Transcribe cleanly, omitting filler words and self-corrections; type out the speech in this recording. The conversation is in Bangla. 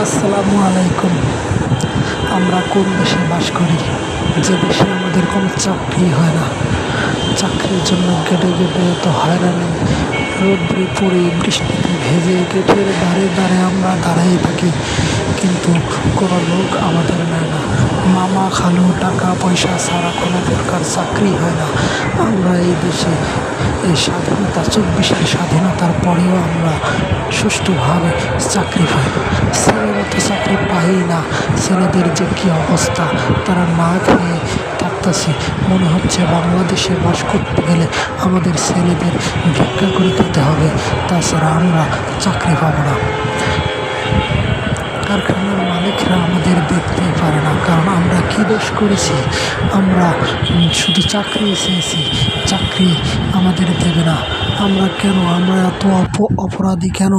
আসসালামু আলাইকুম। আমরা কোন দেশে বাস করি যে দেশে আমাদের কোনো চাকরি হয় না? চাকরির জন্য গেটে গেটে এত হয়রানি, রোদ্রে পড়ে বৃষ্টিতে ভেজে গেটের দ্বারে দ্বারে আমরা দাঁড়াই থাকি, কিন্তু কোনো লোক আমাদের নেয় না। মামা খালু টাকা পয়সা ছাড়া কোনো প্রকার চাকরি হয় না। আমরা এই দেশে এই স্বাধীনতা 24-এর স্বাধীনতার পরেও আমরা সুষ্ঠুভাবে চাকরি পাই। ছেলেরা তো চাকরি পাই না। ছেলেদের যে কী অবস্থা, তারা না খেয়ে থাকতেছে। মনে হচ্ছে বাংলাদেশে বাস করতে গেলে আমাদের ছেলেদের ভিক্ষা করে খেতে হবে, তাছাড়া আমরা চাকরি পাবো না। কারখানার মালিকরা আমাদের দেখতেই পারে না, কারণ আমরা কী দোষ করেছি? আমরা শুধু চাকরি চেয়েছি, চাকরি আমাদের দেবে না। আমরা এত অপরাধী কেন?